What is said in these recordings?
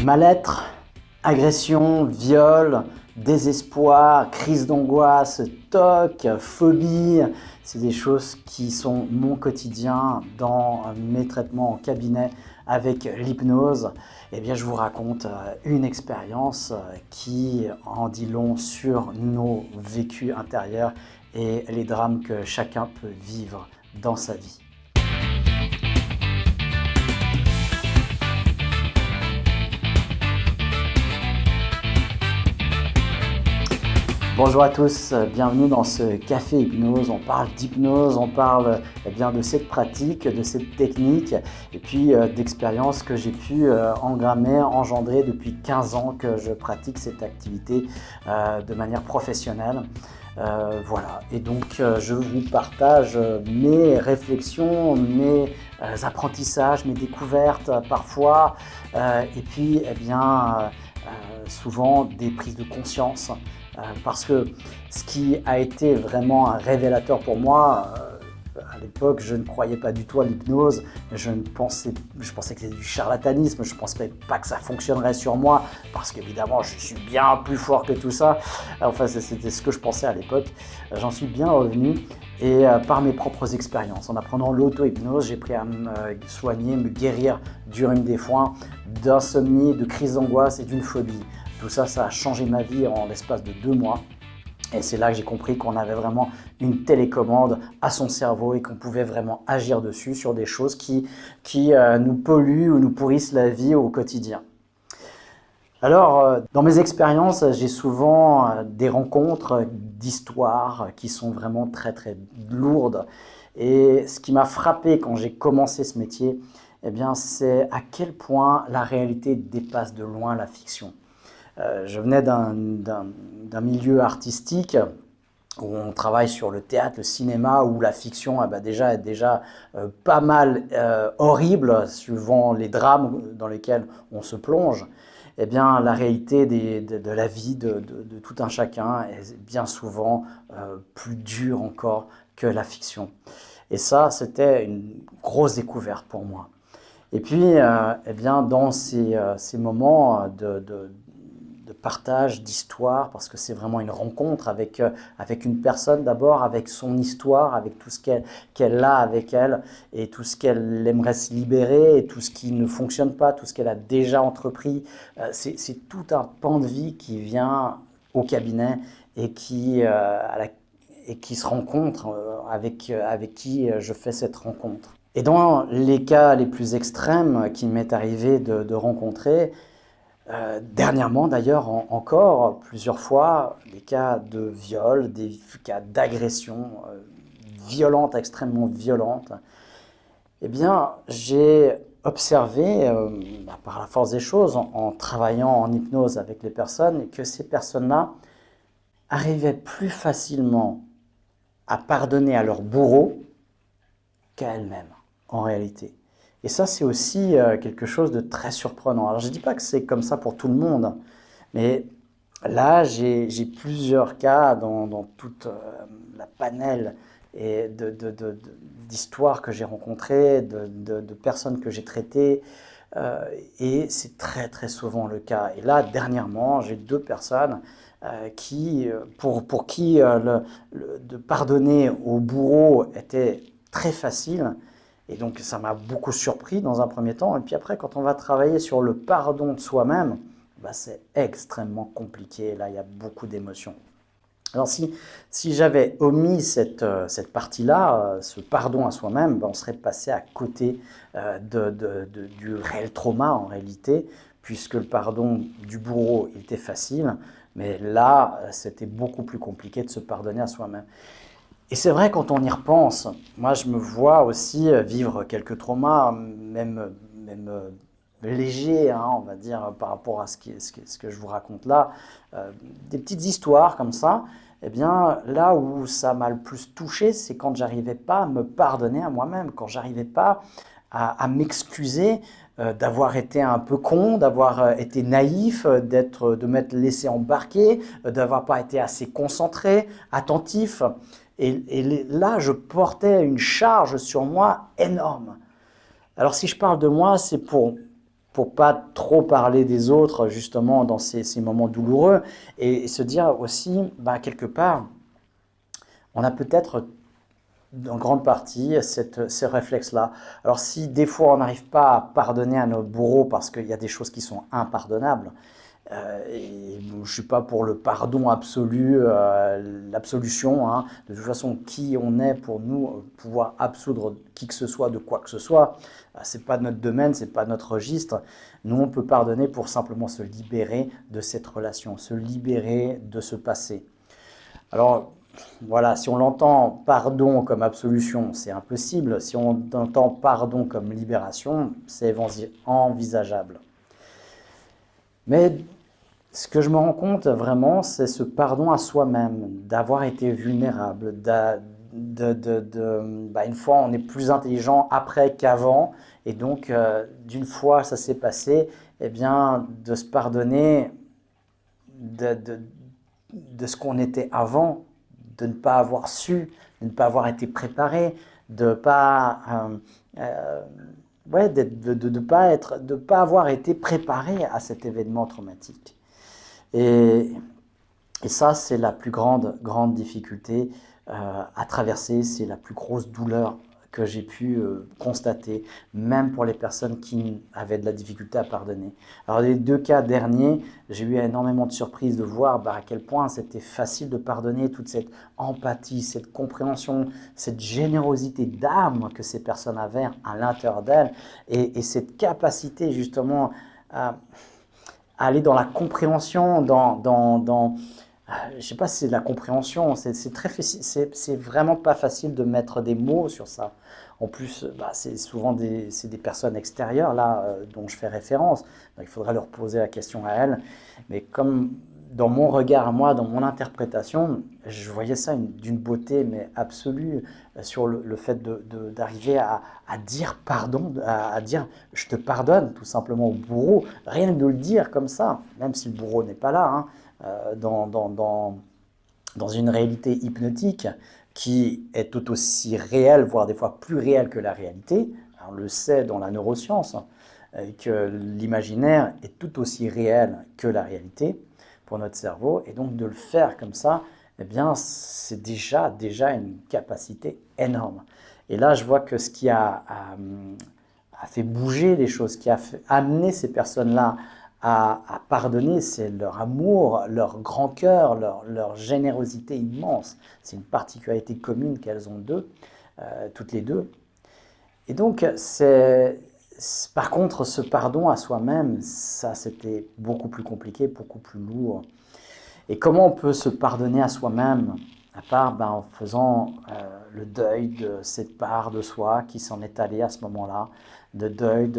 Mal-être, agression, viol, désespoir, crise d'angoisse, TOC, phobie, c'est des choses qui sont mon quotidien dans mes traitements en cabinet avec l'hypnose. Eh bien, je vous raconte une expérience qui en dit long sur nos vécus intérieurs et les drames que chacun peut vivre dans sa vie. Bonjour à tous, bienvenue dans ce Café Hypnose. On parle d'hypnose, on parle de cette pratique, de cette technique et puis d'expériences que j'ai pu engendrer depuis 15 ans que je pratique cette activité de manière professionnelle. Voilà, et donc je vous partage mes réflexions, mes apprentissages, mes découvertes parfois et puis souvent des prises de conscience. Parce que ce qui a été vraiment un révélateur pour moi, à l'époque, je ne croyais pas du tout à l'hypnose, je pensais que c'était du charlatanisme, je ne pensais pas que ça fonctionnerait sur moi, parce qu'évidemment, je suis bien plus fort que tout ça. Enfin, c'était ce que je pensais à l'époque. J'en suis bien revenu, et par mes propres expériences. En apprenant l'auto-hypnose, j'ai appris à me soigner, me guérir du rhume des foins, d'insomnie, de crise d'angoisse et d'une phobie. Tout ça, ça a changé ma vie en l'espace de 2 mois. Et c'est là que j'ai compris qu'on avait vraiment une télécommande à son cerveau et qu'on pouvait vraiment agir dessus sur des choses qui nous polluent ou nous pourrissent la vie au quotidien. Alors, dans mes expériences, j'ai souvent des rencontres d'histoires qui sont vraiment très très lourdes. Et ce qui m'a frappé quand j'ai commencé ce métier, c'est à quel point la réalité dépasse de loin la fiction. Je venais d'un milieu artistique où on travaille sur le théâtre, le cinéma, où la fiction est déjà pas mal horrible, suivant les drames dans lesquels on se plonge. Eh bien, la réalité de la vie de tout un chacun est bien souvent plus dure encore que la fiction. Et ça, c'était une grosse découverte pour moi. Et puis, dans ces moments de partage, d'histoire, parce que c'est vraiment une rencontre avec une personne d'abord, avec son histoire, avec tout ce qu'elle a avec elle, et tout ce qu'elle aimerait se libérer, et tout ce qui ne fonctionne pas, tout ce qu'elle a déjà entrepris. C'est tout un pan de vie qui vient au cabinet et qui se rencontre avec qui je fais cette rencontre. Et dans les cas les plus extrêmes qui m'est arrivé de rencontrer, dernièrement d'ailleurs encore plusieurs fois, des cas de viol, des cas d'agression violente, extrêmement violente, j'ai observé par la force des choses en travaillant en hypnose avec les personnes que ces personnes-là arrivaient plus facilement à pardonner à leur bourreau qu'à elles-mêmes en réalité. Et ça, c'est aussi quelque chose de très surprenant. Alors, je ne dis pas que c'est comme ça pour tout le monde, mais là, j'ai plusieurs cas dans toute la panel et d'histoires que j'ai rencontrées, de personnes que j'ai traitées, et c'est très, très souvent le cas. Et là, dernièrement, j'ai 2 personnes pour qui de pardonner au bourreau était très facile. Et donc ça m'a beaucoup surpris dans un premier temps. Et puis après, quand on va travailler sur le pardon de soi-même, c'est extrêmement compliqué. Là, il y a beaucoup d'émotions. Alors si j'avais omis cette partie-là, ce pardon à soi-même, on serait passé à côté du réel trauma en réalité, puisque le pardon du bourreau il était facile, mais là, c'était beaucoup plus compliqué de se pardonner à soi-même. Et c'est vrai, quand on y repense, moi je me vois aussi vivre quelques traumas, même légers, on va dire, par rapport à ce que je vous raconte là. Des petites histoires comme ça, là où ça m'a le plus touché, c'est quand j'arrivais pas à me pardonner à moi-même, quand j'arrivais pas à m'excuser d'avoir été un peu con, d'avoir été naïf, de m'être laissé embarquer, d'avoir pas été assez concentré, attentif. Et là, je portais une charge sur moi énorme. Alors si je parle de moi, c'est pour pour pas trop parler des autres justement dans ces moments douloureux et se dire aussi, quelque part, on a peut-être en grande partie ces réflexes-là. Alors si des fois on n'arrive pas à pardonner à nos bourreaux parce qu'il y a des choses qui sont impardonnables, et je ne suis pas pour le pardon absolu, l'absolution, hein. De toute façon, qui on est pour nous pouvoir absoudre qui que ce soit de quoi que ce soit, ce n'est pas notre domaine, ce n'est pas notre registre. Nous, on peut pardonner pour simplement se libérer de cette relation, se libérer de ce passé. Alors, voilà, si on l'entend pardon comme absolution, c'est impossible. Si on entend pardon comme libération, c'est envisageable. Mais ce que je me rends compte vraiment, c'est ce pardon à soi-même, d'avoir été vulnérable. Une fois, on est plus intelligent après qu'avant. Et donc, d'une fois ça s'est passé, eh bien, de se pardonner de ce qu'on était avant, de ne pas avoir su, de ne pas avoir été préparé, de ne pas, de pas avoir été préparé à cet événement traumatique. Et ça, c'est la plus grande difficulté à traverser, c'est la plus grosse douleur que j'ai pu constater, même pour les personnes qui avaient de la difficulté à pardonner. Alors les 2 cas derniers, j'ai eu énormément de surprises de voir à quel point c'était facile de pardonner, toute cette empathie, cette compréhension, cette générosité d'âme que ces personnes avaient à l'intérieur d'elles, et cette capacité justement à aller dans la compréhension, je ne sais pas si c'est de la compréhension, c'est vraiment pas facile de mettre des mots sur ça. En plus, c'est souvent des personnes extérieures là dont je fais référence. Donc, il faudrait leur poser la question à elles. Mais comme dans mon regard à moi, dans mon interprétation, je voyais ça d'une beauté mais absolue sur le fait d'arriver à dire pardon, à dire je te pardonne tout simplement au bourreau, rien que de le dire comme ça, même si le bourreau n'est pas là, hein, dans une réalité hypnotique qui est tout aussi réelle, voire des fois plus réelle que la réalité. On le sait dans la neuroscience, que l'imaginaire est tout aussi réel que la réalité pour notre cerveau. Et donc de le faire comme ça, eh bien, c'est déjà une capacité énorme. Et là, je vois que ce qui a fait bouger les choses, qui a amené ces personnes-là à pardonner, c'est leur amour, leur grand cœur, leur générosité immense. C'est une particularité commune qu'elles ont toutes les deux. Et donc, par contre, ce pardon à soi-même, ça c'était beaucoup plus compliqué, beaucoup plus lourd. Et comment on peut se pardonner à soi-même, à part en faisant le deuil de cette part de soi qui s'en est allée à ce moment-là, de deuil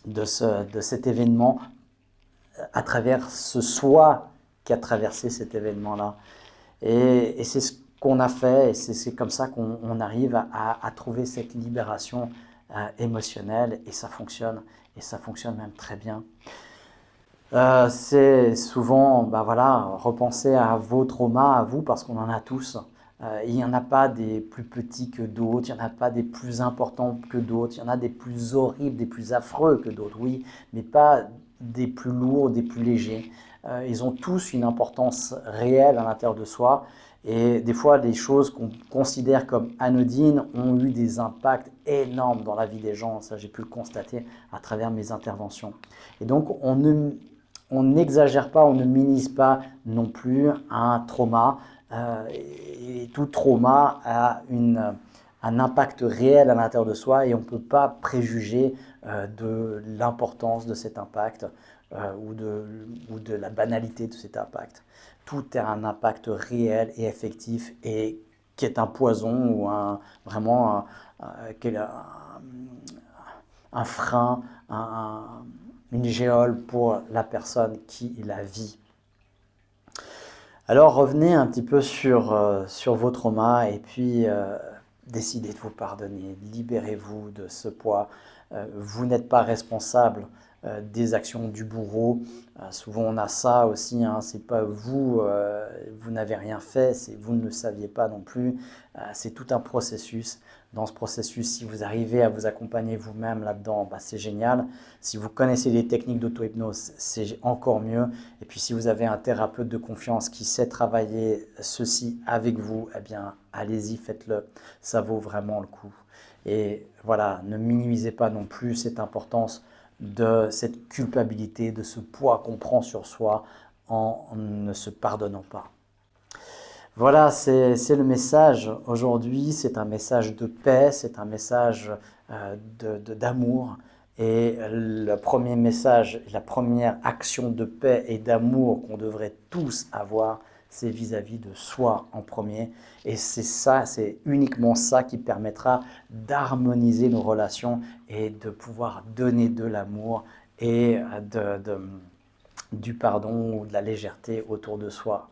de cet événement à travers ce soi qui a traversé cet événement-là. Et c'est ce qu'on a fait, et c'est comme ça qu'on arrive à trouver cette libération émotionnelle, et ça fonctionne même très bien. C'est souvent, repenser à vos traumas, à vous, parce qu'on en a tous. Il n'y en a pas des plus petits que d'autres, il n'y en a pas des plus importants que d'autres, il y en a des plus horribles, des plus affreux que d'autres, oui, mais pas des plus lourds, des plus légers. Ils ont tous une importance réelle à l'intérieur de soi, et des fois, les choses qu'on considère comme anodines ont eu des impacts énormes dans la vie des gens. Ça, j'ai pu le constater à travers mes interventions. Et donc, on n'exagère pas, on ne minimise pas non plus un trauma. Et tout trauma a un impact réel à l'intérieur de soi, et on ne peut pas préjuger de l'importance de cet impact ou de la banalité de cet impact. Tout a un impact réel et effectif, et qui est un poison ou vraiment un frein, une géole pour la personne qui la vit. Alors revenez un petit peu sur vos traumas, et puis décidez de vous pardonner, libérez-vous de ce poids. Vous n'êtes pas responsable des actions du bourreau. Souvent on a ça aussi, hein, c'est pas vous, vous n'avez rien fait, vous ne le saviez pas non plus. C'est tout un processus. dans ce processus. Si vous arrivez à vous accompagner vous-même là-dedans, c'est génial. Si vous connaissez les techniques d'auto-hypnose, c'est encore mieux. Et puis si vous avez un thérapeute de confiance qui sait travailler ceci avec vous, eh bien allez-y, faites-le. Ça vaut vraiment le coup. Et voilà, ne minimisez pas non plus cette importance de cette culpabilité, de ce poids qu'on prend sur soi en ne se pardonnant pas. Voilà, c'est le message aujourd'hui, c'est un message de paix, c'est un message d'amour. Et le premier message, la première action de paix et d'amour qu'on devrait tous avoir, c'est vis-à-vis de soi en premier. Et c'est ça, c'est uniquement ça qui permettra d'harmoniser nos relations et de pouvoir donner de l'amour et du pardon ou de la légèreté autour de soi.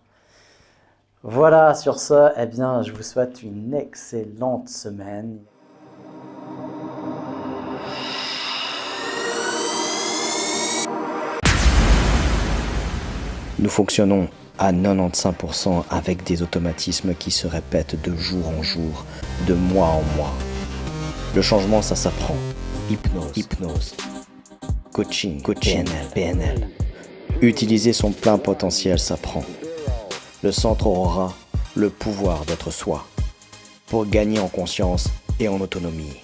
Voilà, sur ce, eh bien, je vous souhaite une excellente semaine. Nous fonctionnons à 95% avec des automatismes qui se répètent de jour en jour, de mois en mois. Le changement, ça s'apprend. Hypnose. Coaching, PNL. Utiliser son plein potentiel s'apprend. Le centre aura le pouvoir d'être soi, pour gagner en conscience et en autonomie.